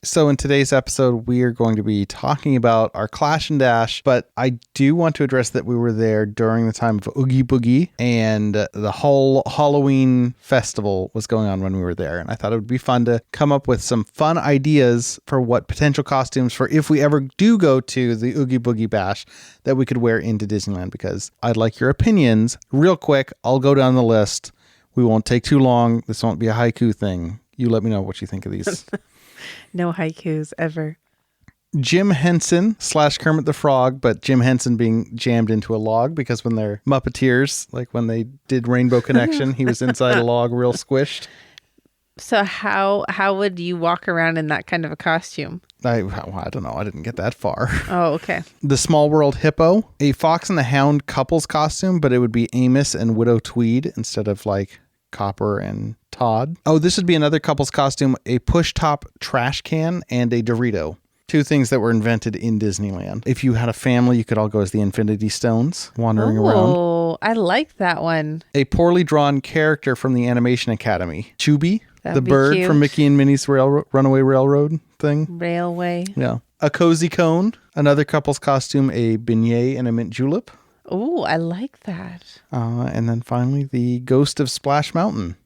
So in today's episode, we are going to be talking about our Clash and Dash, but I do want to address that we were there during the time of Oogie Boogie, and the whole Halloween festival was going on when we were there. And I thought it would be fun to come up with some fun ideas for what potential costumes for if we ever do go to the Oogie Boogie Bash that we could wear into Disneyland, because I'd like your opinions. Real quick, I'll go down the list. We won't take too long. This won't be a haiku thing. You let me know what you think of these. No haikus ever. Jim Henson / Kermit the Frog, but Jim Henson being jammed into a log because when they're Muppeteers, like when they did Rainbow Connection, he was inside a log real squished. So how would you walk around in that kind of a costume? I don't know. I didn't get that far. Oh, okay. The Small World Hippo, a Fox and the Hound couples costume, but it would be Amos and Widow Tweed instead of like Copper and Todd. Oh, this would be another couple's costume, a push-top trash can and a Dorito. Two things that were invented in Disneyland. If you had a family, you could all go as the Infinity Stones wandering around. Oh, I like that one. A poorly drawn character from the Animation Academy. Chubby, That'd the be bird cute. from Mickey and Minnie's Runaway Railroad thing. Railway. Yeah. A cozy cone. Another couple's costume, a beignet and a mint julep. Oh, I like that. And then finally, the Ghost of Splash Mountain.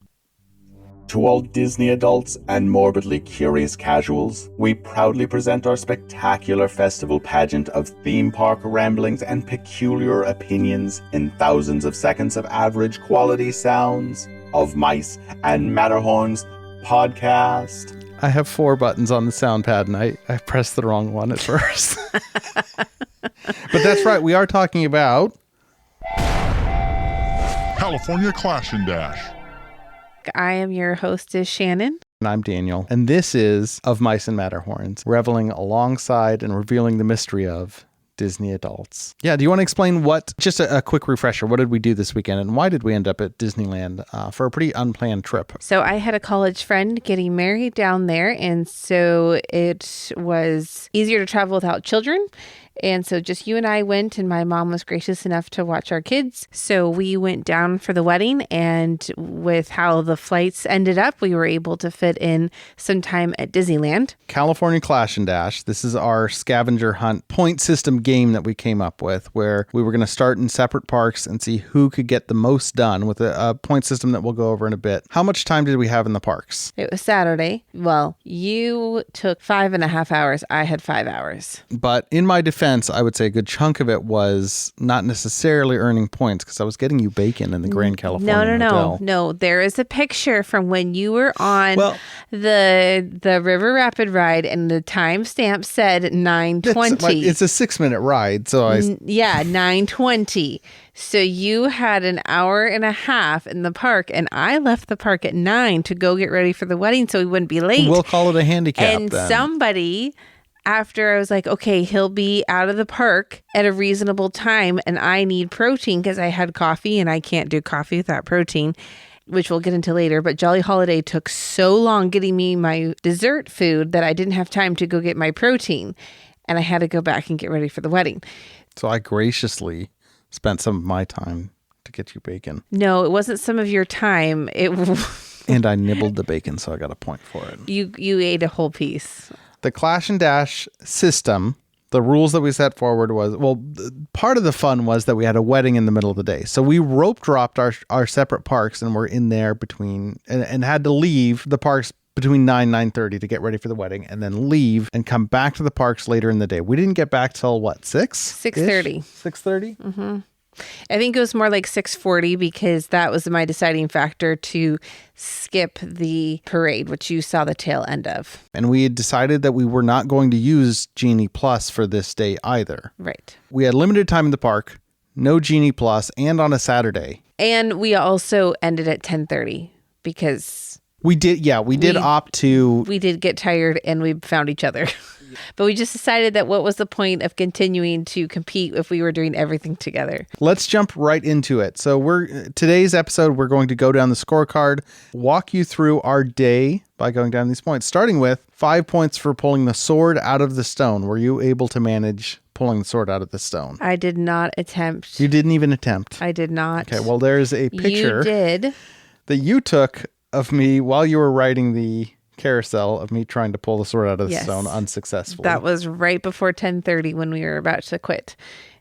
To all Disney adults and morbidly curious casuals, we proudly present our spectacular festival pageant of theme park ramblings and peculiar opinions in thousands of seconds of average quality sounds of Mice and Matterhorns podcast. I have 4 buttons on the sound pad, and I pressed the wrong one at first. But that's right. We are talking about California Clash and Dash. I am your hostess, Shannon. And I'm Daniel. And this is Of Mice and Matterhorns, reveling alongside and revealing the mystery of Disney adults. Yeah, do you want to explain just a quick refresher, what did we do this weekend and why did we end up at Disneyland for a pretty unplanned trip? So I had a college friend getting married down there, and so it was easier to travel without children. And so just you and I went, and my mom was gracious enough to watch our kids. So we went down for the wedding, and with how the flights ended up, we were able to fit in some time at Disneyland. California Clash and Dash. This is our scavenger hunt point system game that we came up with, where we were going to start in separate parks and see who could get the most done with a point system that we'll go over in a bit. How much time did we have in the parks? It was Saturday. Well, you took 5.5 hours. I had 5 hours. But in my defense, I would say a good chunk of it was not necessarily earning points because I was getting you bacon in the Grand California Hotel. No. There is a picture from when you were on the River Rapid ride, and the timestamp said 9:20. It's a 6-minute ride, so 9:20. So you had an hour and a half in the park, and I left the park at 9 to go get ready for the wedding so we wouldn't be late. We'll call it a handicap and then. Somebody, after I was like, okay, he'll be out of the park at a reasonable time, and I need protein because I had coffee, and I can't do coffee without protein, which we'll get into later. But Jolly Holiday took so long getting me my dessert food that I didn't have time to go get my protein, and I had to go back and get ready for the wedding. So I graciously spent some of my time to get you bacon. No, it wasn't some of your time. And I nibbled the bacon, so I got a point for it. You ate a whole piece. The Clash and Dash system, the rules that we set forward was, part of the fun was that we had a wedding in the middle of the day. So we rope dropped our separate parks, and we're in there between, and had to leave the parks between 9:30 to get ready for the wedding, and then leave and come back to the parks later in the day. We didn't get back till what, 6:30. 6:30? Mm-hmm. I think it was more like 6:40 because that was my deciding factor to skip the parade, which you saw the tail end of. And we had decided that we were not going to use Genie Plus for this day either. Right. We had limited time in the park, no Genie Plus, and on a Saturday. And we also ended at 10:30 because we did opt to. We did get tired and we found each other. But we just decided that what was the point of continuing to compete if we were doing everything together? Let's jump right into it. So today's episode, we're going to go down the scorecard, walk you through our day by going down these points, starting with 5 points for pulling the sword out of the stone. Were you able to manage pulling the sword out of the stone? I did not attempt. You didn't even attempt? I did not. Okay, well, there's a picture you did. that you took of me while you were riding the carousel of me trying to pull the sword out of the Yes. stone unsuccessfully. That was right before 10:30 when we were about to quit.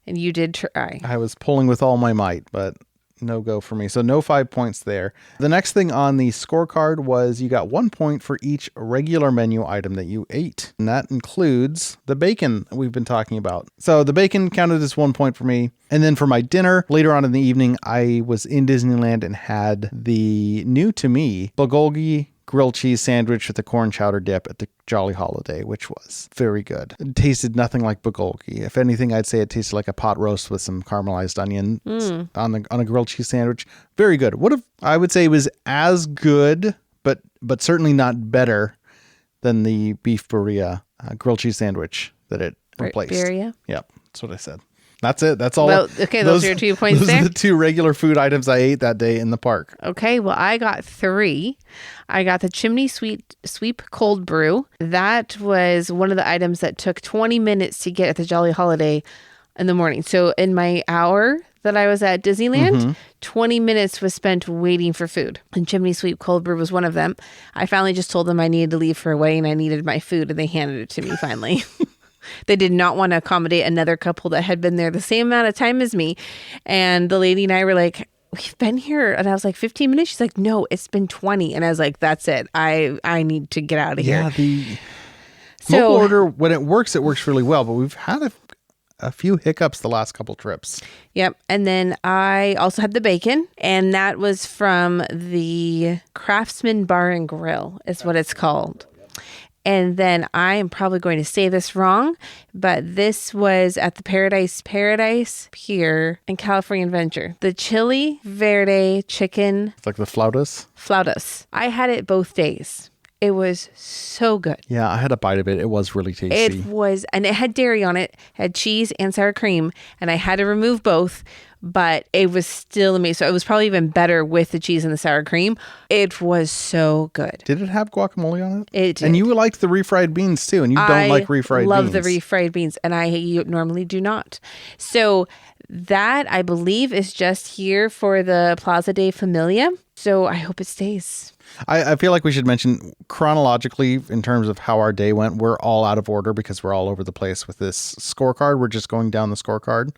And you did try. I was pulling with all my might, but no go for me. So no 5 points there. The next thing on the scorecard was you got 1 point for each regular menu item that you ate. And that includes the bacon we've been talking about. So the bacon counted as 1 point for me. And then for my dinner, later on in the evening, I was in Disneyland and had the new to me bulgogi grilled cheese sandwich with a corn chowder dip at the Jolly Holiday, which was very good. It tasted nothing like bulgogi. If anything, I'd say it tasted like a pot roast with some caramelized onions on a grilled cheese sandwich. Very good. I would say it was as good, but certainly not better than the beef birria grilled cheese sandwich that it replaced. Birria? Yep, that's what I said. That's it. That's all. Well, okay, those are your 2 points those there. are the 2 regular food items I ate that day in the park. Okay, well, I got 3. I got the chimney sweep cold brew. That was one of the items that took 20 minutes to get at the Jolly Holiday in the morning. So in my hour that I was at Disneyland, 20 minutes was spent waiting for food. And chimney sweep cold brew was one of them. I finally just told them I needed to leave for a wedding and I needed my food, and they handed it to me finally. They did not want to accommodate another couple that had been there the same amount of time as me. And the lady and I were like, we've been here. And I was like, 15 minutes? She's like, no, it's been 20. And I was like, that's it. I need to get out of here. Yeah, the mobile order, when it works really well. But we've had a few hiccups the last couple trips. Yep. And then I also had the bacon. And that was from the Craftsman Bar and Grill is what it's called. And then I am probably going to say this wrong, but this was at the Paradise Pier in California Adventure. The chili verde chicken. It's like the flautas. I had it both days. It was so good. Yeah, I had a bite of it. It was really tasty. It was, and it had dairy on it, had cheese and sour cream, and I had to remove both, but it was still amazing. So it was probably even better with the cheese and the sour cream. It was so good. Did it have guacamole on it? It did. And you liked the refried beans too, and you don't like refried beans. I love the refried beans, and I normally do not. So that, I believe, is just here for the Plaza de Familia. So I hope it stays. I feel like we should mention chronologically in terms of how our day went. We're all out of order because we're all over the place with this scorecard. We're just going down the scorecard.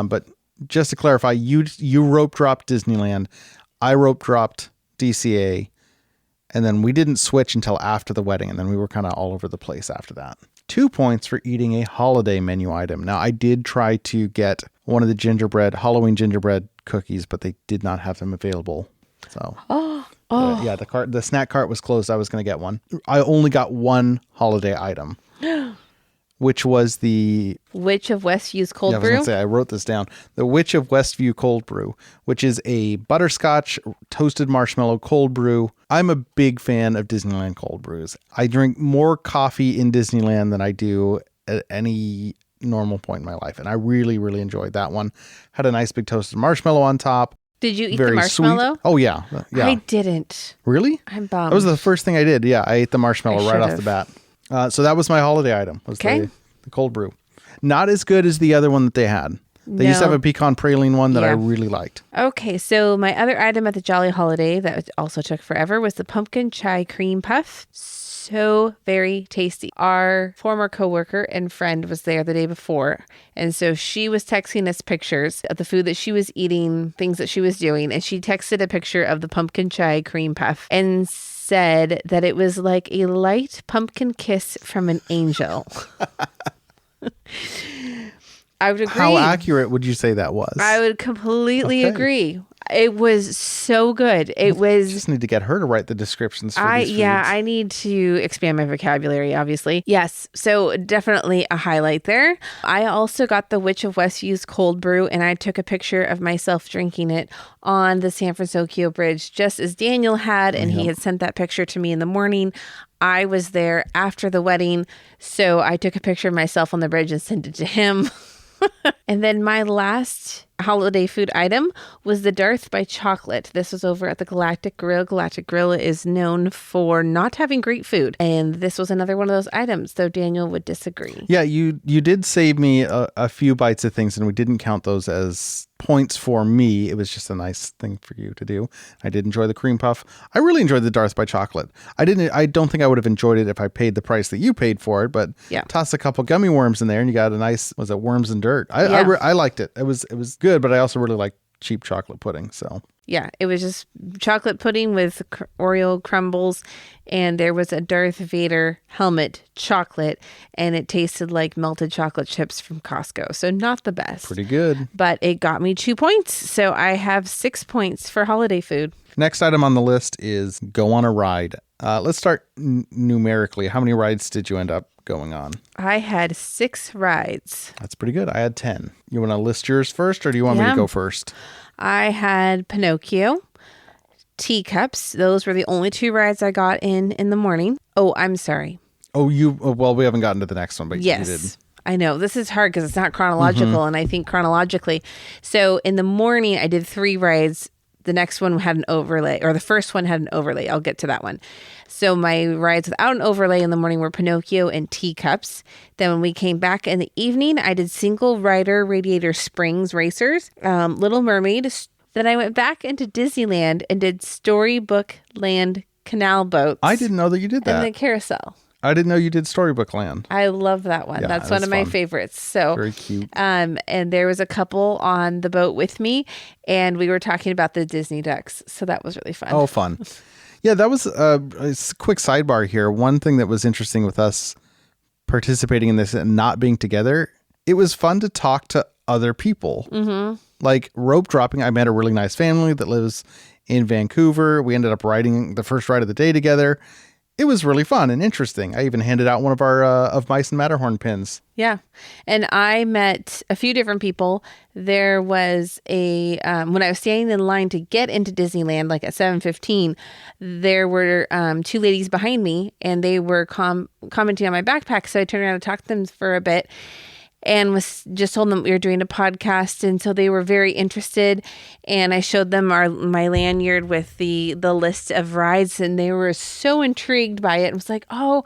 But just to clarify, you rope dropped Disneyland. I rope dropped DCA. And then we didn't switch until after the wedding. And then we were kind of all over the place after that. 2 points for eating a holiday menu item. Now, I did try to get one of the Halloween gingerbread cookies, but they did not have them available. So, yeah, the snack cart was closed. I was going to get one. I only got one holiday item, which was the Witch of Westview's cold I was brew. going to say, I wrote this down. The Witch of Westview cold brew, which is a butterscotch toasted marshmallow cold brew. I'm a big fan of Disneyland cold brews. I drink more coffee in Disneyland than I do at any normal point in my life. And I really, really enjoyed that one. Had a nice big toasted marshmallow on top. Did you eat Very the marshmallow? Sweet. Oh, yeah. I didn't. Really? I'm bummed. That was the first thing I did. Yeah, I ate the marshmallow right off the bat. So that was my holiday item, was the cold brew. Not as good as the other one that they had. They used to have a pecan praline one that I really liked. Okay, so my other item at the Jolly Holiday that also took forever was the pumpkin chai cream puff. So very tasty. Our former coworker and friend was there the day before. And so she was texting us pictures of the food that she was eating, things that she was doing. And she texted a picture of the pumpkin chai cream puff and said that it was like a light pumpkin kiss from an angel. I would agree. How accurate would you say that was? I would completely agree. It was so good. It was. Just need to get her to write the descriptions for these foods. Yeah, I need to expand my vocabulary, obviously. Yes, so definitely a highlight there. I also got the Witch of Westview's cold brew, and I took a picture of myself drinking it on the San Francisco Bridge, just as Daniel had, and he had sent that picture to me in the morning. I was there after the wedding, so I took a picture of myself on the bridge and sent it to him. And then my last holiday food item was the Darth by Chocolate. This was over at the Galactic Grill. Galactic Grill is known for not having great food. And this was another one of those items, though Daniel would disagree. Yeah, you did save me a few bites of things, and we didn't count those as points for me. It was just a nice thing for you to do. I did enjoy the cream puff. I really enjoyed the Darth by Chocolate. I don't think I would have enjoyed it if I paid the price that you paid for it, but toss a couple gummy worms in there and you got a nice, was it worms and dirt? I liked it. It was good, but I also really like cheap chocolate pudding. So yeah, it was just chocolate pudding with Oreo crumbles, and there was a Darth Vader helmet chocolate, and it tasted like melted chocolate chips from Costco. So not the best. Pretty good. But it got me 2 points. So I have 6 points for holiday food. Next item on the list is go on a ride. Let's start numerically. How many rides did you end up going on? I had 6 rides. That's pretty good. I had 10. You want to list yours first, or do you want me to go first? I had Pinocchio, Teacups. Those were the only 2 rides I got in the morning. Oh, I'm sorry. Oh, well, we haven't gotten to the next one, but yes. You did. I know. This is hard because it's not chronological, and I think chronologically. So in the morning, I did 3 rides. The next one had an overlay, or the first one had an overlay. I'll get to that one. So my rides without an overlay in the morning were Pinocchio and Teacups. Then when we came back in the evening, I did Single Rider Radiator Springs Racers, Little Mermaid. Then I went back into Disneyland and did Storybook Land Canal Boats. I didn't know that you did that. And the Carousel. I didn't know you did Storybook Land. I love that one. Yeah, that's one of my favorites. So very cute. And there was a couple on the boat with me, and we were talking about the Disney ducks. So that was really fun. Oh, fun. Yeah, that was a quick sidebar here. One thing that was interesting with us participating in this and not being together, it was fun to talk to other people. Mm-hmm. Like rope dropping, I met a really nice family that lives in Vancouver. We ended up riding the first ride of the day together. It was really fun and interesting. I even handed out one of our of Mice and Matterhorn pins. Yeah. And I met a few different people. There was when I was standing in line to get into Disneyland, like at 7:15, there were 2 ladies behind me, and they were commenting on my backpack. So I turned around and talked to them for a bit, and was just told them we were doing a podcast. And so they were very interested, and I showed them my lanyard with the list of rides, and they were so intrigued by it. It was like, one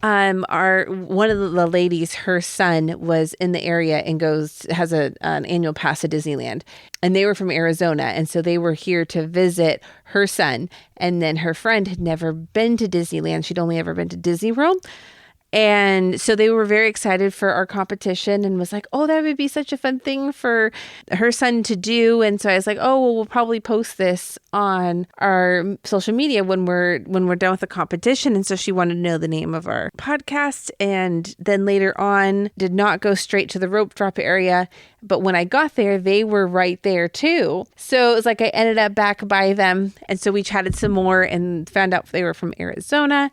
of the ladies, her son was in the area and has an annual pass to Disneyland, and they were from Arizona. And so they were here to visit her son. And then her friend had never been to Disneyland. She'd only ever been to Disney World. And so they were very excited for our competition and was like, oh, that would be such a fun thing for her son to do. And so I was like, oh, well, we'll probably post this on our social media when we're done with the competition. And so she wanted to know the name of our podcast. And then later on, did not go straight to the rope drop area. But when I got there, they were right there too. So it was like I ended up back by them. And so we chatted some more and found out they were from Arizona.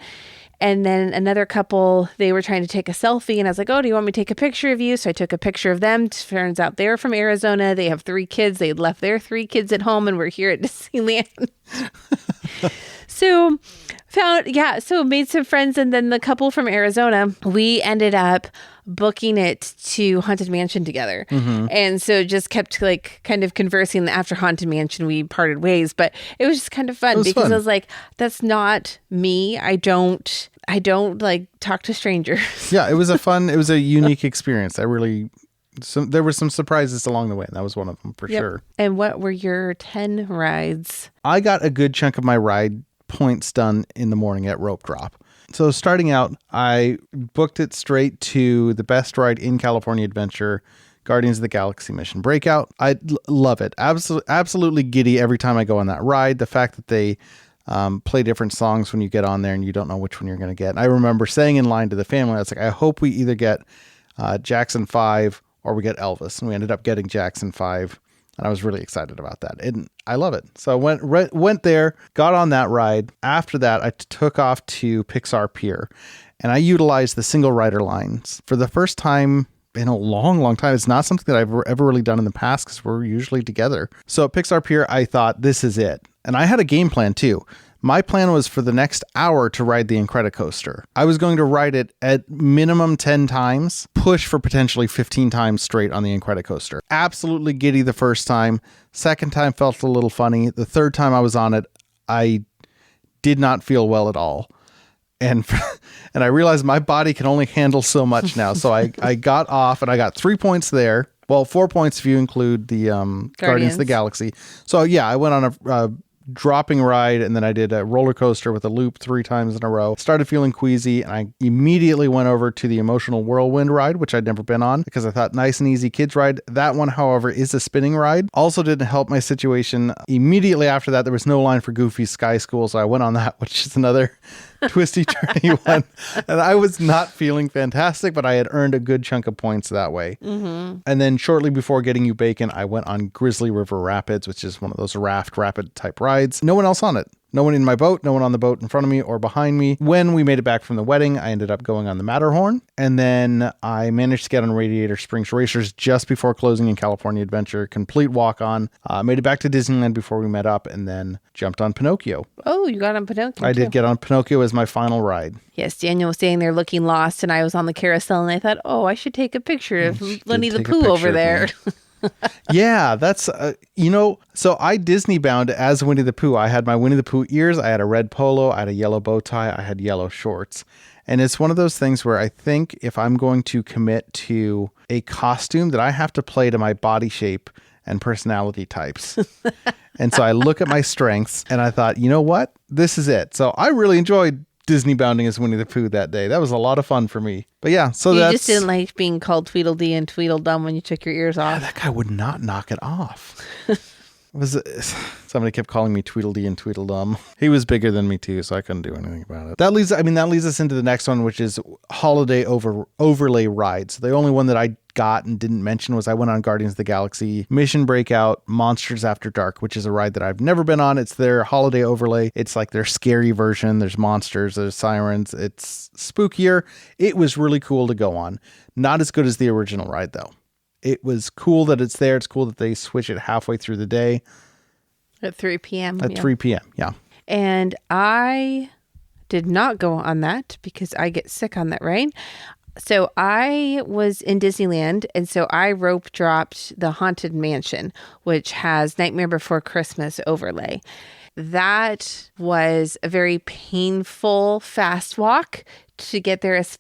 And then another couple, they were trying to take a selfie. And I was like, oh, do you want me to take a picture of you? So I took a picture of them. Turns out they're from Arizona. They have 3 kids. They had left their 3 kids at home and we're here at Disneyland. So made some friends. And then the couple from Arizona, we ended up booking it to Haunted Mansion together. Mm-hmm. And so just kept like kind of conversing. After Haunted Mansion, we parted ways, but it was just kind of fun because I was like, that's not me. I don't like talk to strangers. Yeah, it was a unique experience. There were some surprises along the way, and that was one of them for sure. And what were your 10 rides? I got a good chunk of my ride points done in the morning at Rope Drop. So starting out, I booked it straight to the best ride in California Adventure, Guardians of the Galaxy Mission Breakout. I love it. Absolutely giddy every time I go on that ride. The fact that they play different songs when you get on there and you don't know which one you're going to get. And I remember saying in line to the family, I was like, I hope we either get Jackson 5 or we get Elvis. And we ended up getting Jackson 5. And I was really excited about that. And I love it. So I went there, got on that ride. After that, I took off to Pixar Pier. And I utilized the single rider lines for the first time in a long, long time. It's not something that I've ever really done in the past because we're usually together. So at Pixar Pier, I thought, this is it. And I had a game plan too. My plan was for the next hour to ride the Incredicoaster. I was going to ride it at minimum 10 times, push for potentially 15 times straight on the Incredicoaster. Absolutely giddy the first time. Second time felt a little funny. The third time I was on it, I did not feel well at all. And I realized my body can only handle so much now. So I got off and I got 3 points there. Well, 4 points if you include the Guardians of the Galaxy. So yeah, I went on a dropping ride, and then I did a roller coaster with a loop 3 times in a row. Started feeling queasy, and I immediately went over to the emotional whirlwind ride, which I'd never been on because I thought nice and easy kids ride. That one, however, is a spinning ride. Also didn't help my situation. Immediately after that, there was no line for Goofy's Sky School, so I went on that, which is another twisty turny one. And I was not feeling fantastic, but I had earned a good chunk of points that way. Mm-hmm. And then shortly before getting you bacon, I went on Grizzly River Rapids, which is one of those rapid type rides. No one else on it. No one in my boat, no one on the boat in front of me or behind me. When we made it back from the wedding, I ended up going on the Matterhorn. And then I managed to get on Radiator Springs Racers just before closing in California Adventure. Complete walk on. Made it back to Disneyland before we met up, and then jumped on Pinocchio. Oh, you got on Pinocchio. I did get on Pinocchio as my final ride. Yes, Daniel was standing there looking lost, and I was on the carousel, and I thought, oh, I should take a picture of Winnie the Pooh over there. Yeah, that's, so I Disney bound as Winnie the Pooh. I had my Winnie the Pooh ears. I had a red polo. I had a yellow bow tie. I had yellow shorts. And it's one of those things where I think if I'm going to commit to a costume, that I have to play to my body shape and personality types. And so I look at my strengths and I thought, you know what? This is it. So I really enjoyed Disney bounding as Winnie the Pooh that day. That was a lot of fun for me. But yeah, so you just didn't like being called Tweedledee and Tweedledum when you took your ears off. That guy would not knock it off. Somebody kept calling me Tweedledee and Tweedledum. He was bigger than me too, so I couldn't do anything about it. That leads us into the next one, which is holiday overlay rides. The only one that I got and didn't mention was I went on Guardians of the Galaxy Mission Breakout Monsters After Dark, which is a ride that I've never been on. It's their holiday overlay. It's like their scary version. There's monsters, there's sirens. It's spookier. It was really cool to go on. Not as good as the original ride though. It was cool that it's there. It's cool that they switch it halfway through the day. At 3 p.m. At 3 p.m., yeah. And I did not go on that because I get sick on that ride. So I was in Disneyland, and so I rope dropped the Haunted Mansion, which has Nightmare Before Christmas overlay. That was a very painful fast walk to get there as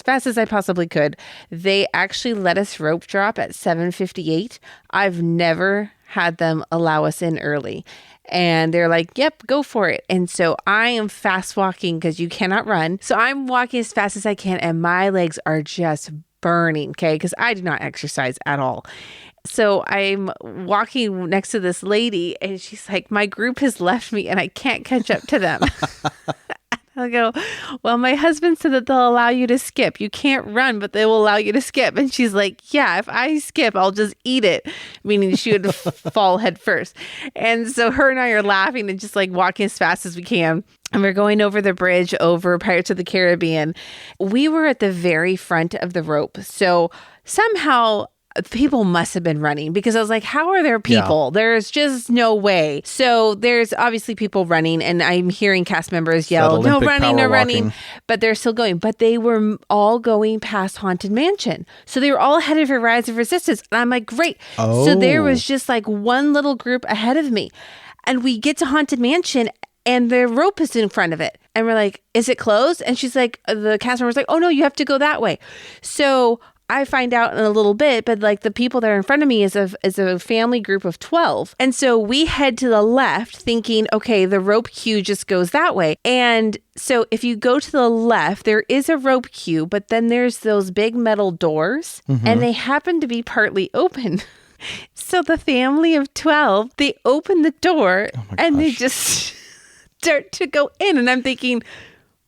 fast as I possibly could. They actually let us rope drop at 7:58. I've never had them allow us in early. And they're like, yep, go for it. And so I am fast walking because you cannot run. So I'm walking as fast as I can, and my legs are just burning, okay? Because I do not exercise at all. So I'm walking next to this lady, and she's like, my group has left me and I can't catch up to them. I go, well, my husband said that they'll allow you to skip. You can't run, but they will allow you to skip. And she's like, yeah, if I skip, I'll just eat it. Meaning she would fall head first. And so her and I are laughing and just like walking as fast as we can. And we're going over the bridge over Pirates of the Caribbean. We were at the very front of the rope. So somehow people must have been running, because I was like, how are there people? Yeah. There's just no way. So there's obviously people running, and I'm hearing cast members yell, no running, but they're still going. But they were all going past Haunted Mansion. So they were all headed for Rise of Resistance. And I'm like, great. Oh. So there was just like one little group ahead of me. And we get to Haunted Mansion, and the rope is in front of it. And we're like, is it closed? And she's like, the cast member was like, oh no, you have to go that way. So I find out in a little bit, but like the people that are in front of me is a family group of 12. And so we head to the left thinking, okay, the rope queue just goes that way. And so if you go to the left, there is a rope queue, but then there's those big metal doors, and they happen to be partly open. So the family of 12, they open the door and they just start to go in. And I'm thinking,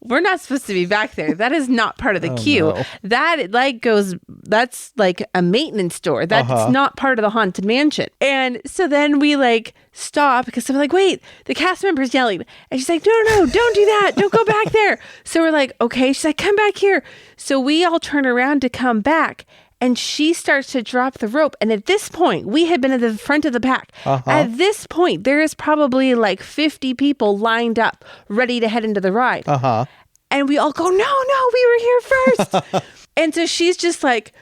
we're not supposed to be back there. That is not part of the queue. No. That's like a maintenance door. That's not part of the Haunted Mansion. And so then we like stop because I'm like, wait, the cast member's yelling. And she's like, no, don't do that. Don't go back there. So we're like, okay. She's like, come back here. So we all turn around to come back. And she starts to drop the rope. And at this point, we had been at the front of the pack. At this point, there is probably like 50 people lined up, ready to head into the ride. And we all go, no, we were here first. And so she's just like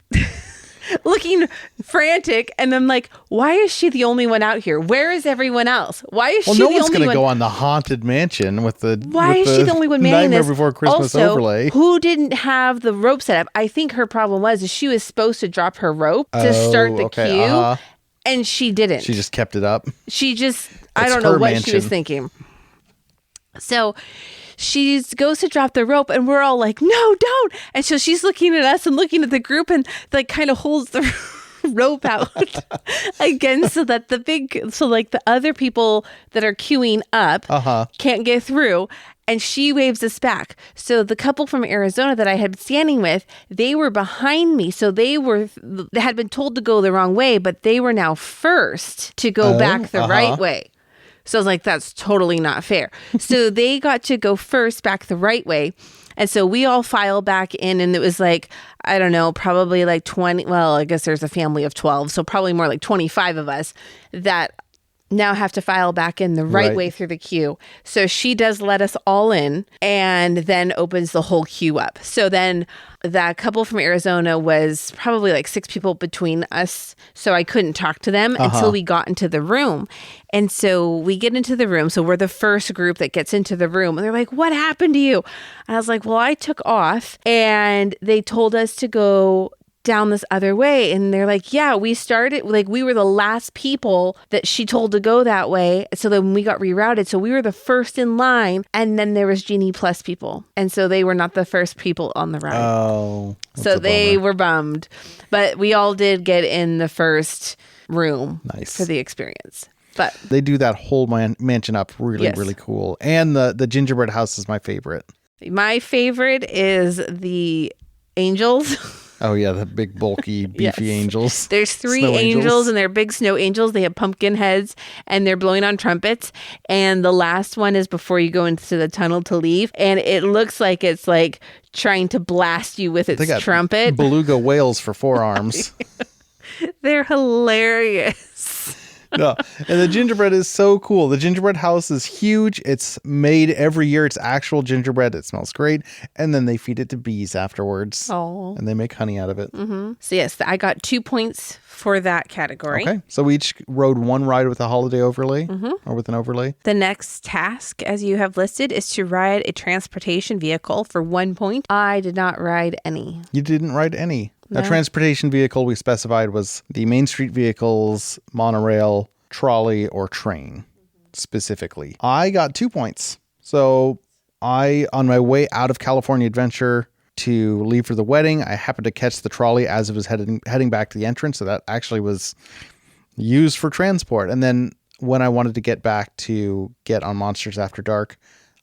looking frantic. And I'm like, why is she the only one out here? Where is everyone else? Why is she the only one? No one's going to go on the haunted mansion with the Why is she the only one manning Nightmare this? Before Christmas also, overlay. Who didn't have the rope set up? I think her problem was she was supposed to drop her rope to start the queue. And she didn't. She just kept it up. She just, I don't know what she was thinking. So she goes to drop the rope and we're all like, no, don't. And so she's looking at us and looking at the group and like kind of holds the rope out again so that the other people that are queuing up can't get through. And she waves us back. So the couple from Arizona that I had been standing with, they were behind me. So they had been told to go the wrong way, but they were now first to go back the right way. So I was like, that's totally not fair. So they got to go first back the right way. And so we all filed back in, and it was like, I don't know, probably like 20. Well, I guess there's a family of 12. So probably more like 25 of us that now have to file back in the right way through the queue. So she does let us all in and then opens the whole queue up. So then that couple from Arizona was probably like 6 people between us. So I couldn't talk to them until we got into the room. And so we get into the room. So we're the first group that gets into the room. And they're like, what happened to you? And I was like, well, I took off and they told us to go down this other way. And they're like, yeah, we started, like we were the last people that she told to go that way. So then we got rerouted. So we were the first in line. And then there was Genie Plus people. And so they were not the first people on the ride. Oh. So they were bummed. But we all did get in the first room for the experience. But they do that whole mansion up really cool. And the gingerbread house is my favorite. My favorite is the angels. Oh, yeah, the big, bulky, beefy angels. There's 3 angels, and they're big snow angels. They have pumpkin heads, and they're blowing on trumpets. And the last one is before you go into the tunnel to leave. And it looks like it's like trying to blast you with its trumpet. Beluga whales for forearms. They're hilarious. No, and the gingerbread is so cool. The gingerbread house is huge. It's made every year. It's actual gingerbread. It smells great. And then they feed it to bees afterwards. Oh. And they make honey out of it. Mm-hmm. So yes, I got 2 points for that category. Okay. So we each rode one ride with a holiday overlay or with an overlay. The next task, as you have listed, is to ride a transportation vehicle for 1 point. I did not ride any. You didn't ride any. No. A transportation vehicle we specified was the Main Street vehicles, monorail, trolley, or train specifically. I got 2 points. So on my way out of California Adventure to leave for the wedding, I happened to catch the trolley as it was heading back to the entrance. So that actually was used for transport. And then when I wanted to get back to get on Monsters After Dark,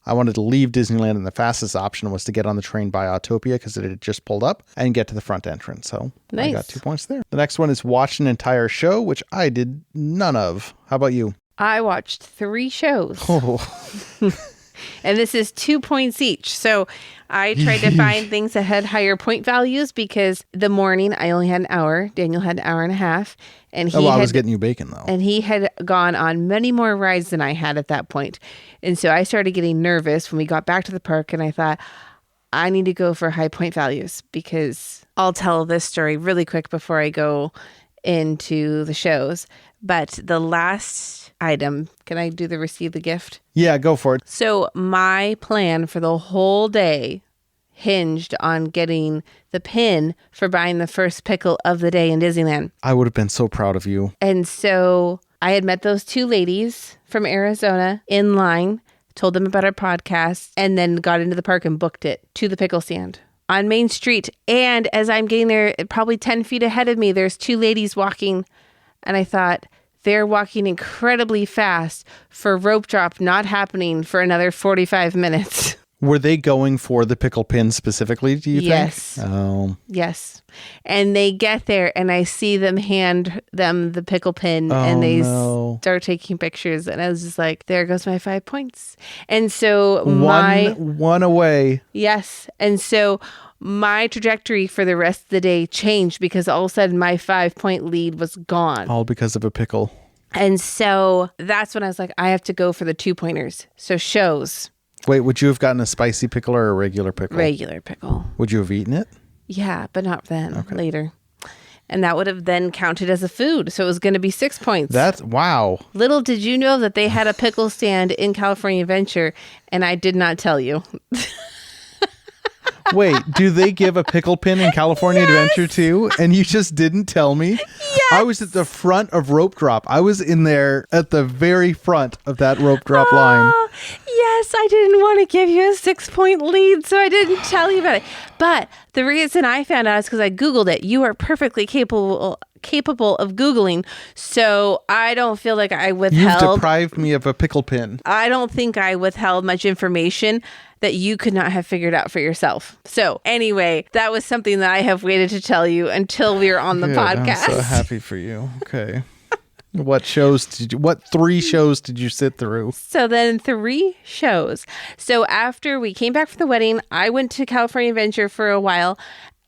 I wanted to leave Disneyland, and the fastest option was to get on the train by Autopia because it had just pulled up and get to the front entrance. So I got 2 points there. The next one is watch an entire show, which I did none of. How about you? I watched 3 shows. Oh. And this is 2 points each. So I tried to find things that had higher point values because the morning I only had an hour. Daniel had an hour and a half. And I was getting you bacon, though. And he had gone on many more rides than I had at that point. And so I started getting nervous when we got back to the park. And I thought, I need to go for high point values because I'll tell this story really quick before I go into the shows. But the last item, can I do the receive the gift? Yeah, go for it. So my plan for the whole day hinged on getting the pin for buying the first pickle of the day in Disneyland. I would have been so proud of you. And so I had met those 2 ladies from Arizona in line, told them about our podcast, and then got into the park and booked it to the pickle stand on Main Street. And as I'm getting there, probably 10 feet ahead of me, there's 2 ladies walking. And I thought, they're walking incredibly fast for rope drop not happening for another 45 minutes. Were they going for the pickle pin specifically, do you think? Yes. Oh. Yes. And they get there and I see them hand them the pickle pin and they start taking pictures. And I was just like, there goes my 5 points. And so one away. Yes. And so my trajectory for the rest of the day changed because all of a sudden my 5-point lead was gone. All because of a pickle. And so that's when I was like, I have to go for the 2-pointers. So shows. Wait, would you have gotten a spicy pickle or a regular pickle? Regular pickle. Would you have eaten it? Yeah, but not then. Okay. Later. And that would have then counted as a food. So it was going to be 6 points. That's wow. Little did you know that they had a pickle stand in California Adventure, and I did not tell you. Wait, do they give a pickle pin in California Adventure too? And you just didn't tell me? Yes. I was at the front of rope drop. I was in there at the very front of that rope drop line. Yes, I didn't want to give you a 6-point lead, so I didn't tell you about it. But the reason I found out is because I Googled it. You are perfectly capable of Googling, so I don't feel like I withheld. You've deprived me of a pickle pin. I don't think I withheld much information that you could not have figured out for yourself. So anyway, that was something that I have waited to tell you until we were on the podcast. I'm so happy for you. Okay. What 3 shows did you sit through? So then 3 shows. So after we came back from the wedding, I went to California Adventure for a while,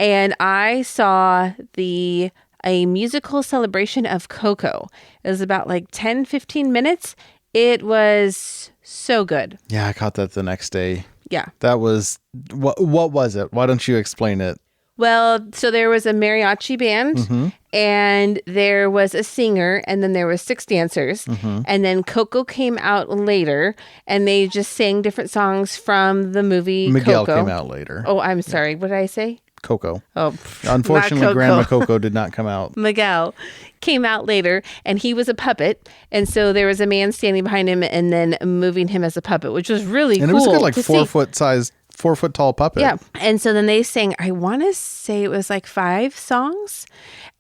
and I saw a musical celebration of Coco. It was about like 10-15 minutes. It was so good. Yeah, I caught that the next day. Yeah. That was, what was it? Why don't you explain it? Well, so there was a mariachi band, and there was a singer, and then there was 6 dancers, and then Coco came out later, and they just sang different songs from the movie Miguel Coco. came out later. Oh, I'm sorry. What did I say? Coco. Oh, unfortunately, Coco. Grandma Coco did not come out. Miguel came out later, and he was a puppet, and so there was a man standing behind him and then moving him as a puppet, which was really cool. And it was a good, like 4 foot tall puppet. Yeah. And so then they sang, I want to say it was like 5 songs.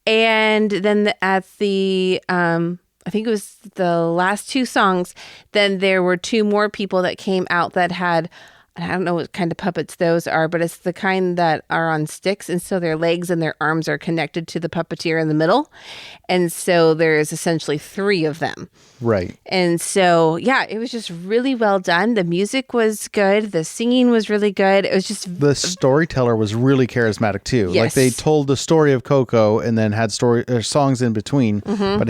And then at the, I think it was the last 2 songs, then there were 2 more people that came out that had, I don't know what kind of puppets those are, but it's the kind that are on sticks. And so their legs and their arms are connected to the puppeteer in the middle. And so there's essentially 3 of them. Right. And so, yeah, it was just really well done. The music was good. The singing was really good. It was just... The storyteller was really charismatic too. Yes. Like they told the story of Coco and then had songs in between. But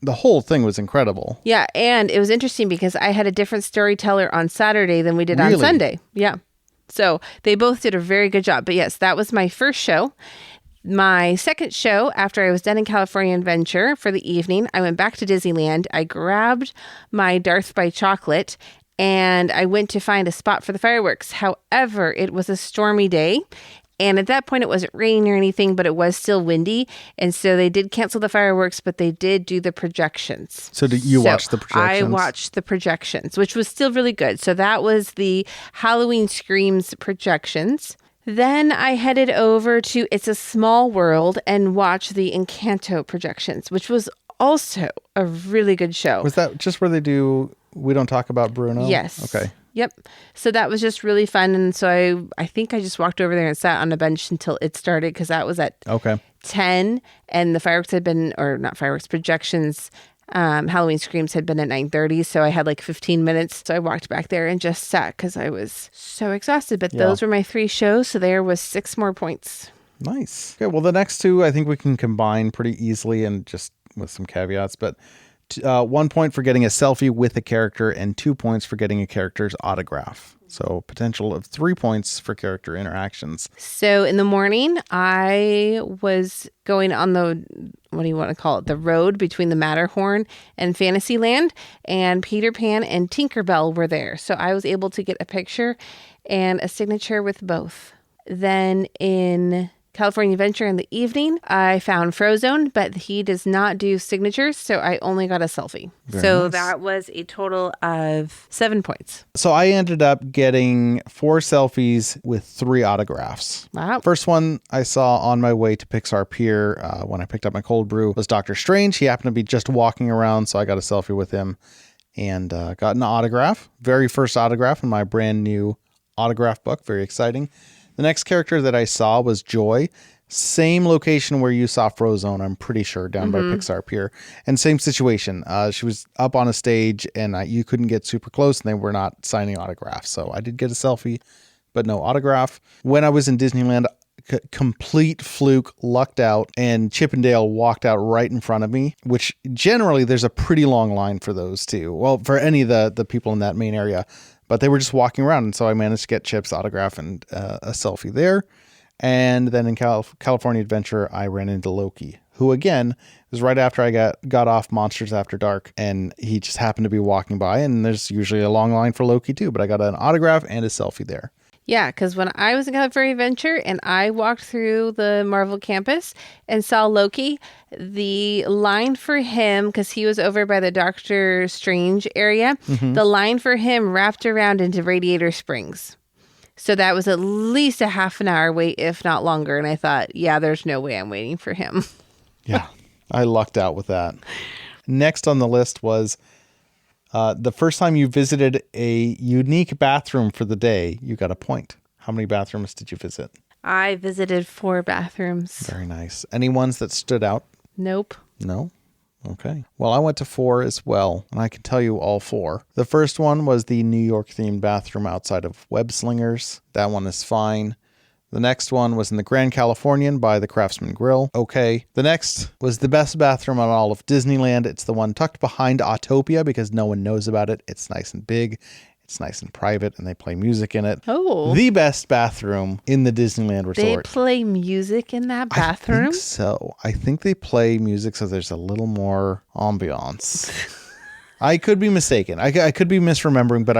the whole thing was incredible. Yeah, and it was interesting because I had a different storyteller on Saturday than we did on Sunday. Yeah. So they both did a very good job. But yes, that was my first show. My second show, after I was done in California Adventure for the evening, I went back to Disneyland. I grabbed my Darth by chocolate and I went to find a spot for the fireworks. However, it was a stormy day. And at that point, it wasn't raining or anything, but it was still windy. And so they did cancel the fireworks, but they did do the projections. So did you watch the projections? I watched the projections, which was still really good. So that was the Halloween Screams projections. Then I headed over to It's a Small World and watched the Encanto projections, which was also a really good show. Was that just where they do We Don't Talk About Bruno? Yes. Okay. Yep. So that was just really fun. And so I think I just walked over there and sat on a bench until it started because that was at 10 and the fireworks had been, or not fireworks, projections, Halloween Screams had been at 9:30. So I had like 15 minutes. So I walked back there and just sat because I was so exhausted. But those were my 3 shows. So there was 6 more points. Nice. Okay. Well, the next 2, I think we can combine pretty easily and just with some caveats, but 1 point for getting a selfie with a character and 2 points for getting a character's autograph. So potential of 3 points for character interactions. So in the morning, I was going on the, what do you want to call it? The road between the Matterhorn and Fantasyland, and Peter Pan and Tinkerbell were there. So I was able to get a picture and a signature with both. Then in California Adventure in the evening, I found Frozone, but he does not do signatures, so I only got a selfie. Very nice. That was a total of 7 points. So I ended up getting 4 selfies with 3 autographs. Wow. First one I saw on my way to Pixar Pier when I picked up my cold brew was Dr. Strange. He happened to be just walking around, so I got a selfie with him and got an autograph. Very first autograph in my brand new autograph book. Very exciting. The next character that I saw was Joy. Same location where you saw Frozone, I'm pretty sure, down by Pixar Pier. And same situation. She was up on a stage and you couldn't get super close and they were not signing autographs. So I did get a selfie but no autograph. When I was in Disneyland, complete fluke, lucked out, and Chip and Dale walked out right in front of me, which generally there's a pretty long line for those too. Well, for any of the people in that main area, but they were just walking around. And so I managed to get Chip's autograph and a selfie there. And then in California Adventure, I ran into Loki, who again was right after I got off Monsters After Dark, and he just happened to be walking by, and there's usually a long line for Loki too, but I got an autograph and a selfie there. Yeah, because when I was in California Adventure and I walked through the Marvel campus and saw Loki, the line for him, because he was over by the Doctor Strange area, the line for him wrapped around into Radiator Springs. So that was at least a half an hour wait, if not longer. And I thought, yeah, there's no way I'm waiting for him. Yeah, I lucked out with that. Next on the list was the first time you visited a unique bathroom for the day, you got a point. How many bathrooms did you visit? I visited 4 bathrooms. Very nice. Any ones that stood out? Nope. No? Okay. Well, I went to 4 as well, and I can tell you all 4. The first one was the New York themed bathroom outside of Web Slingers. That one is fine. The next one was in the Grand Californian by the Craftsman Grill. Okay. The next was the best bathroom on all of Disneyland. It's the one tucked behind Autopia because no one knows about it. It's nice and big. It's nice and private, and they play music in it. Oh. The best bathroom in the Disneyland Resort. They play music in that bathroom? I think so. I think they play music so there's a little more ambiance. I could be mistaken. I could be misremembering, but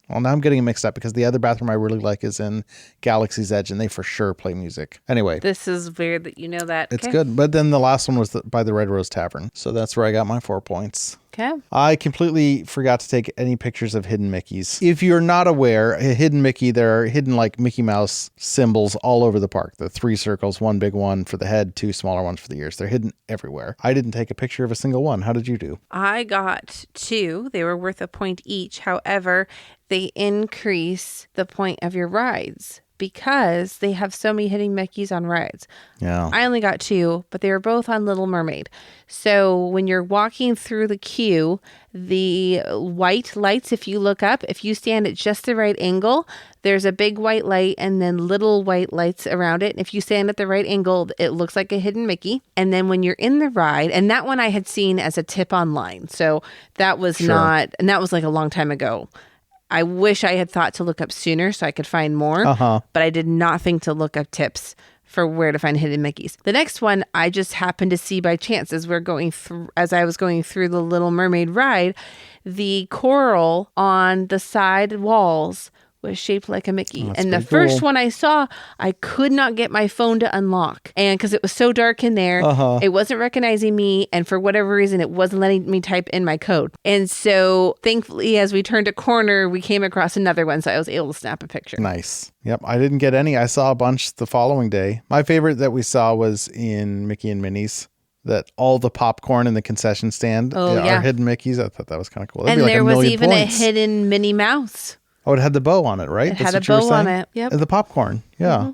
well, now I'm getting it mixed up because the other bathroom I really like is in Galaxy's Edge, and they for sure play music. Anyway. This is weird that you know that. It's good. But then the last one was by the Red Rose Tavern. So that's where I got my 4 points. Okay. I completely forgot to take any pictures of hidden Mickeys. If you're not aware, a hidden Mickey, there are hidden like Mickey Mouse symbols all over the park. The 3 circles, 1 big one for the head, 2 smaller ones for the ears. They're hidden everywhere. I didn't take a picture of a single one. How did you do? I got 2. They were worth a point each. However, they increase the point of your rides because they have so many hidden Mickeys on rides. Yeah. I only got 2, but they were both on Little Mermaid. So when you're walking through the queue, the white lights, if you look up, if you stand at just the right angle, there's a big white light and then little white lights around it. And if you stand at the right angle, it looks like a hidden Mickey. And then when you're in the ride, and that one I had seen as a tip online. So that was not, and that was like a long time ago. I wish I had thought to look up sooner so I could find more, but I did not think to look up tips for where to find hidden Mickeys. The next one I just happened to see by chance as I was going through the Little Mermaid ride, the coral on the side walls was shaped like a Mickey. Oh, and the first one I saw, I could not get my phone to unlock. And because it was so dark in there, it wasn't recognizing me. And for whatever reason, it wasn't letting me type in my code. And so thankfully, as we turned a corner, we came across another one. So I was able to snap a picture. Nice. Yep. I didn't get any. I saw a bunch the following day. My favorite that we saw was in Mickey and Minnie's. That all the popcorn in the concession stand are hidden Mickeys. I thought that was kind of cool. And there was even a hidden Minnie Mouse. Oh, it had the bow on it, right? It had a bow on it. Yep. The popcorn. Yeah.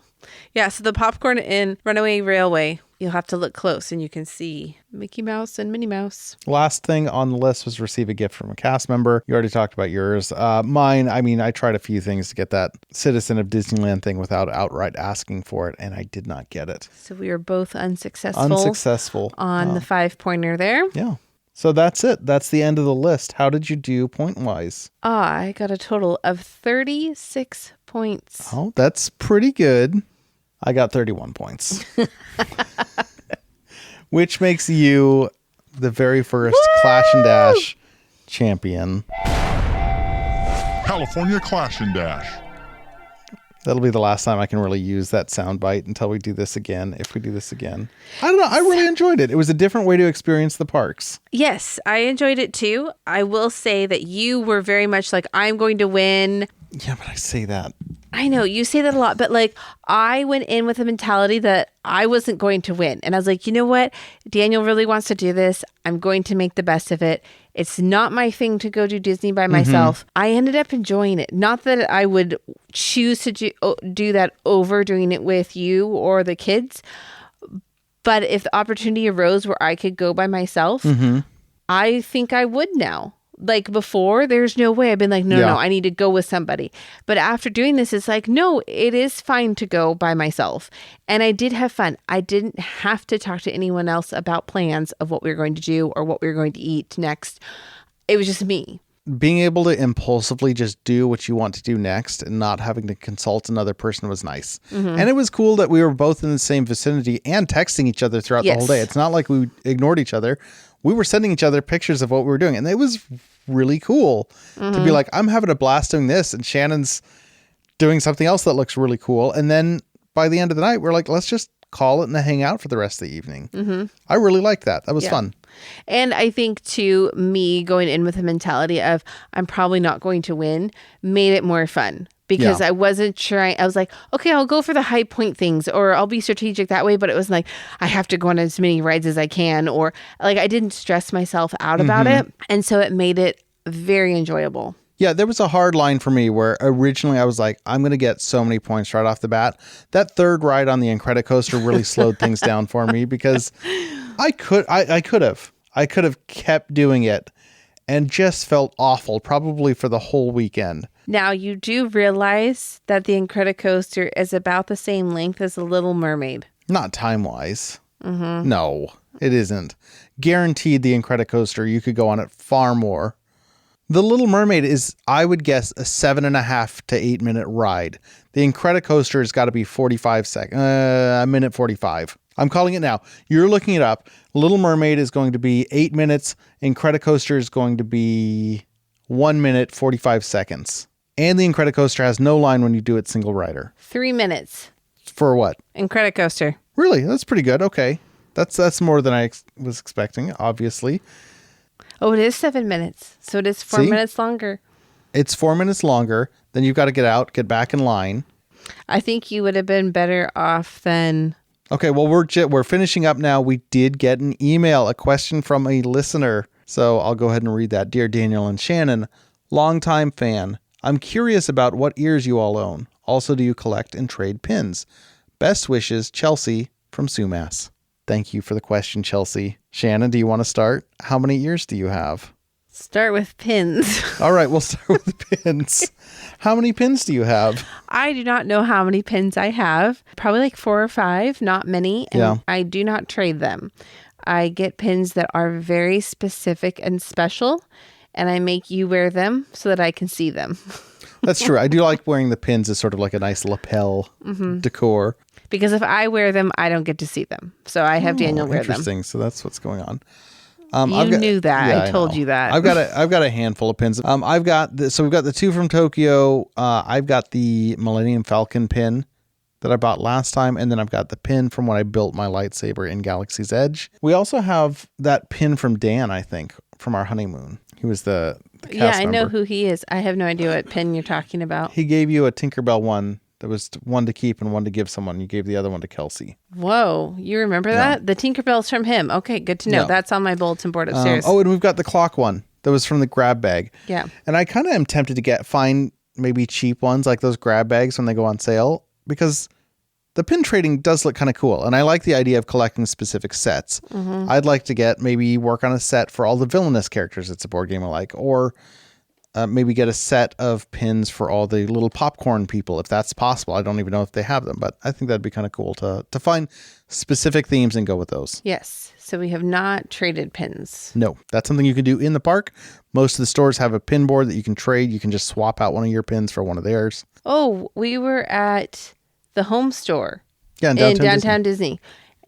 Yeah. So the popcorn in Runaway Railway, you'll have to look close and you can see Mickey Mouse and Minnie Mouse. Last thing on the list was receive a gift from a cast member. You already talked about yours. Mine, I tried a few things to get that Citizen of Disneyland thing without outright asking for it, and I did not get it. So we were both unsuccessful on the 5-pointer there. Yeah. So that's it. That's the end of the list. How did you do point-wise? I got a total of 36 points. Oh, that's pretty good. I got 31 points. Which makes you the very first Clash and Dash champion. California Clash and Dash. That'll be the last time I can really use that soundbite until we do this again, if we do this again. I don't know. I really enjoyed it. It was a different way to experience the parks. Yes, I enjoyed it too. I will say that you were very much like, I'm going to win. Yeah, but I say that. I know you say that a lot, but like I went in with a mentality that I wasn't going to win. And I was like, you know what? Daniel really wants to do this. I'm going to make the best of it. It's not my thing to go do Disney by myself. I ended up enjoying it. Not that I would choose to do that over doing it with you or the kids. But if the opportunity arose where I could go by myself, I think I would now. Like before, there's no way. I've been like, no, I need to go with somebody. But after doing this, it's like, no, it is fine to go by myself. And I did have fun. I didn't have to talk to anyone else about plans of what we were going to do or what we were going to eat next. It was just me. Being able to impulsively just do what you want to do next and not having to consult another person was nice. And it was cool that we were both in the same vicinity and texting each other throughout the whole day. It's not like we ignored each other. We were sending each other pictures of what we were doing. And it was really cool to be like, I'm having a blast doing this and Shannon's doing something else that looks really cool. And then by the end of the night, we're like, let's just call it and hang out for the rest of the evening. I really liked that. That was fun. And I think too, me going in with a mentality of I'm probably not going to win made it more fun because I wasn't trying. I was like, okay, I'll go for the high point things or I'll be strategic that way. But it was like, I have to go on as many rides as I can, or like I didn't stress myself out about it. And so it made it very enjoyable. Yeah, there was a hard line for me where originally I was like, I'm going to get so many points right off the bat. That third ride on the Incredicoaster really slowed things down for me because I could have kept doing it and just felt awful probably for the whole weekend. Now, you do realize that the Incredicoaster is about the same length as the Little Mermaid. Not time-wise. No, it isn't. Guaranteed the Incredicoaster, you could go on it far more. The Little Mermaid is, I would guess, a 7.5 to 8 minute ride. The Incredicoaster has got to be 45 seconds, a minute 45. I'm calling it now. You're looking it up. Little Mermaid is going to be 8 minutes. Incredicoaster is going to be 1 minute 45 seconds. And the Incredicoaster has no line when you do it single rider. 3 minutes. For what? Incredicoaster. Really? That's pretty good. Okay. That's more than I was expecting, obviously. Oh, it is 7 minutes. So it is 4 minutes longer. It's 4 minutes longer. Then you've got to get out, get back in line. I think you would have been better off than... Okay, well, we're finishing up now. We did get an email, a question from a listener. So I'll go ahead and read that. Dear Daniel and Shannon, longtime fan. I'm curious about what ears you all own. Also, do you collect and trade pins? Best wishes, Chelsea from Sumas. Thank you for the question, Chelsea. Shannon, do you want to start? How many ears do you have? Start with pins. All right, we'll start with pins. How many pins do you have? I do not know how many pins I have. Probably like 4 or 5, not many. And I do not trade them. I get pins that are very specific and special, and I make you wear them so that I can see them. That's true. I do like wearing the pins as sort of like a nice lapel decor. Because if I wear them, I don't get to see them. So I have Daniel wear them. Interesting. So that's what's going on. You knew that. Yeah, I told you that. I've got a handful of pins. We've got the 2 from Tokyo. I've got the Millennium Falcon pin that I bought last time, and then I've got the pin from when I built my lightsaber in Galaxy's Edge. We also have that pin from Dan, I think, from our honeymoon. He was the cast member. I know who he is. I have no idea what pin you're talking about. He gave you a Tinkerbell one. There was one to keep and one to give someone. You gave the other one to Kelsey. Whoa. You remember that? The Tinkerbell's from him. Okay, good to know. That's on my bulletin board upstairs. And we've got the clock one that was from the grab bag. Yeah. And I kind of am tempted to find maybe cheap ones like those grab bags when they go on sale, because the pin trading does look kind of cool. And I like the idea of collecting specific sets. I'd like to maybe work on a set for all the villainous characters it's a board game I like, or maybe get a set of pins for all the little popcorn people, if that's possible. I don't even know if they have them, but I think that'd be kind of cool to find specific themes and go with those. Yes. So we have not traded pins. No, that's something you can do in the park. Most of the stores have a pin board that you can trade. You can just swap out one of your pins for one of theirs. Oh, we were at the home store in downtown Disney.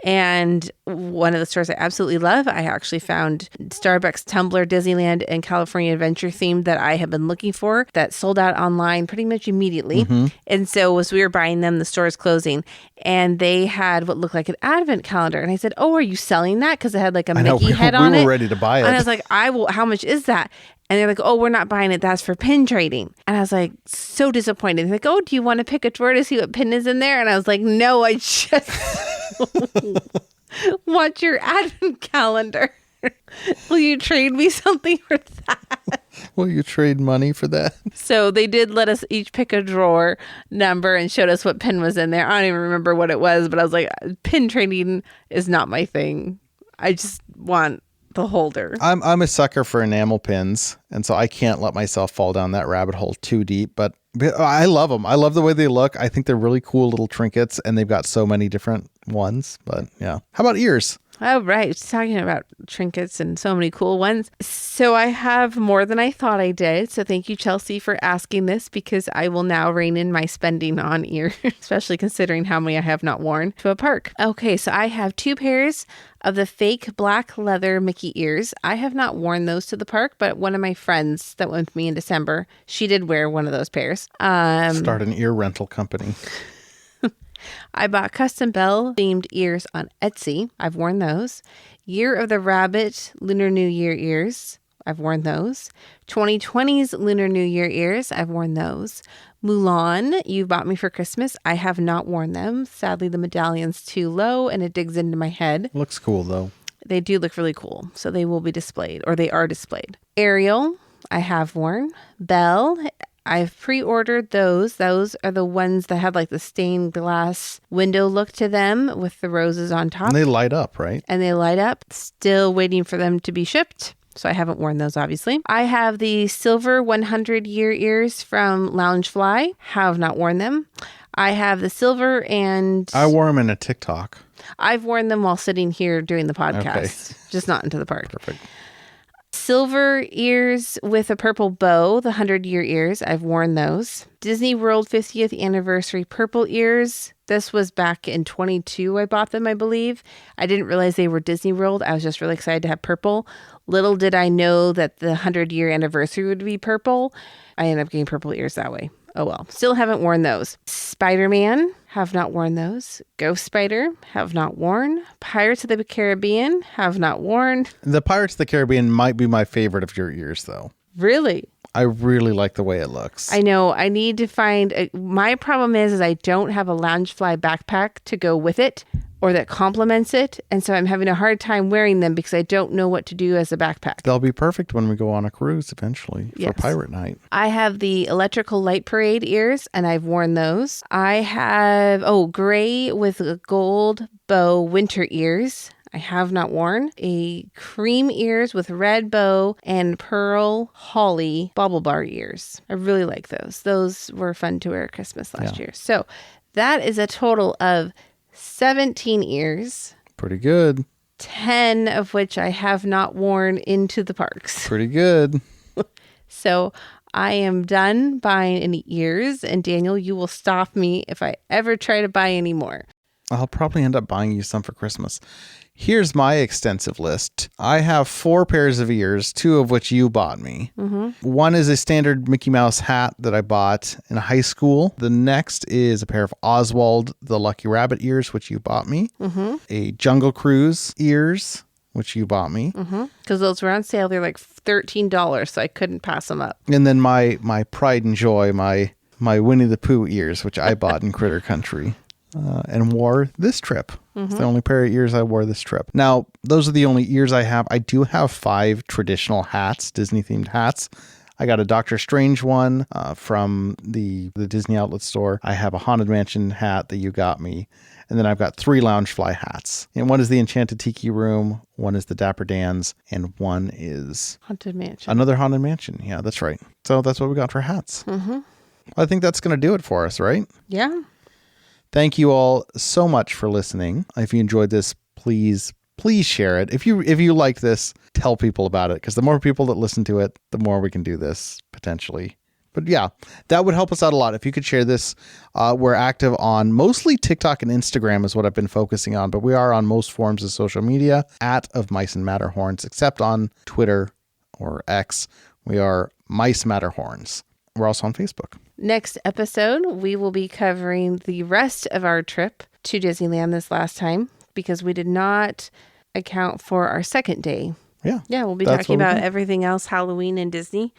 And one of the stores I absolutely love, I actually found Starbucks Tumbler Disneyland and California Adventure themed that I have been looking for, that sold out online pretty much immediately. And so as we were buying them, the store is closing, and they had what looked like an advent calendar. And I said, oh, are you selling that? Because it had like a Mickey head on it. We were ready to buy it. And I was like, how much is that? And they're like, oh, we're not buying it. That's for pin trading. And I was like, so disappointed. They're like, oh, do you want to pick a drawer to see what pin is in there? And I was like, no, I just want your advent calendar. Will you trade me something for that? Will you trade money for that? So they did let us each pick a drawer number and showed us what pin was in there. I don't even remember what it was, but I was like, pin trading is not my thing. I just want the holder. I'm a sucker for enamel pins, and so I can't let myself fall down that rabbit hole too deep, but I love them. I love the way they look. I think they're really cool little trinkets, and they've got so many different ones, but yeah. How about ears? Oh, right. Talking about trinkets and so many cool ones. So I have more than I thought I did. So thank you, Chelsea, for asking this, because I will now rein in my spending on ears, especially considering how many I have not worn to a park. Okay, so I have 2 pairs of the fake black leather Mickey ears. I have not worn those to the park, but one of my friends that went with me in December, she did wear one of those pairs. Start an ear rental company. I bought custom bell themed ears on Etsy. I've worn those. Year of the Rabbit Lunar New Year ears. I've worn those. 2020's Lunar New Year ears. I've worn those. Mulan, you bought me for Christmas. I have not worn them. Sadly, the medallion's too low and it digs into my head. Looks cool though. They do look really cool. So they will be displayed, or they are displayed. Ariel, I have worn. Belle, I've pre-ordered those. Those are the ones that have like the stained glass window look to them with the roses on top. And they light up, right? And they light up. Still waiting for them to be shipped. So I haven't worn those, obviously. I have the silver 100-year ears from Loungefly. Have not worn them. I have the silver and... I wore them in a TikTok. I've worn them while sitting here doing the podcast. Okay. Just not into the park. Perfect. Silver ears with a purple bow, the 100-year ears. I've worn those. Disney World 50th anniversary purple ears. This was back in 22. I bought them, I believe. I didn't realize they were Disney World. I was just really excited to have purple. Little did I know that the 100-year anniversary would be purple. I ended up getting purple ears that way. Oh well. Still haven't worn those. Spider-Man, have not worn those. Ghost Spider, have not worn. Pirates of the Caribbean, have not worn. The Pirates of the Caribbean might be my favorite of your ears, though. Really? I really like the way it looks. I know. I need to find... my problem is I don't have a Loungefly backpack to go with it or that complements it. And so I'm having a hard time wearing them because I don't know what to do as a backpack. They'll be perfect when we go on a cruise eventually for Pirate Night. I have the Electrical Light Parade ears, and I've worn those. I have, gray with a gold bow winter ears. I have not worn. A cream ears with red bow and pearl holly bauble bar ears. I really like those. Those were fun to wear at Christmas last year. So that is a total of 17 ears. Pretty good. 10 of which I have not worn into the parks. Pretty good. So I am done buying any ears. And Daniel, you will stop me if I ever try to buy any more. I'll probably end up buying you some for Christmas. Here's my extensive list. I have 4 pairs of ears, 2 of which you bought me. Mm-hmm. One is a standard Mickey Mouse hat that I bought in high school. The next is a pair of Oswald the Lucky Rabbit ears, which you bought me. Mm-hmm. A Jungle Cruise ears, which you bought me. Because those were on sale. They're like $13, so I couldn't pass them up. And then my pride and joy, my Winnie the Pooh ears, which I bought in Critter Country. And wore this trip. It's the only pair of ears I wore this trip. Now, those are the only ears I have. I do have 5 traditional hats, Disney-themed hats. I got a Doctor Strange one from the Disney outlet store. I have a Haunted Mansion hat that you got me. And then I've got 3 Loungefly hats. And one is the Enchanted Tiki Room, one is the Dapper Dan's, and one is... Haunted Mansion. Another Haunted Mansion. Yeah, that's right. So that's what we got for hats. I think that's going to do it for us, right? Yeah. Thank you all so much for listening. If you enjoyed this, please share it. If you like this, tell people about it, because the more people that listen to it, the more we can do this potentially. But yeah, that would help us out a lot if you could share this. We're active on mostly TikTok and Instagram is what I've been focusing on, but we are on most forms of social media at OfMiceandMatterhorns, except on Twitter or X. We are Mice Matterhorns. We're also on Facebook. Next episode, we will be covering the rest of our trip to Disneyland this last time because we did not account for our second day. Yeah. Yeah, we'll be talking about everything else Halloween and Disney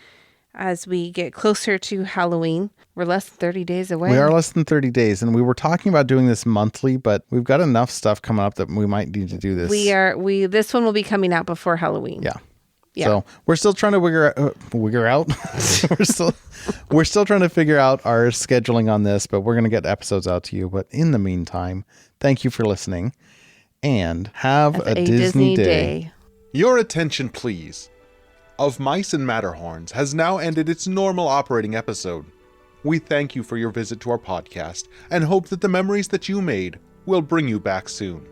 as we get closer to Halloween. We're less than 30 days away. We are less than 30 days, and we were talking about doing this monthly, but we've got enough stuff coming up that we might need to do this. This one will be coming out before Halloween. Yeah. So we're still trying to figure out. we're still trying to figure out our scheduling on this, but we're going to get episodes out to you. But in the meantime, thank you for listening, and have a Disney day. Your attention, please. Of Mice and Matterhorns has now ended its normal operating episode. We thank you for your visit to our podcast and hope that the memories that you made will bring you back soon.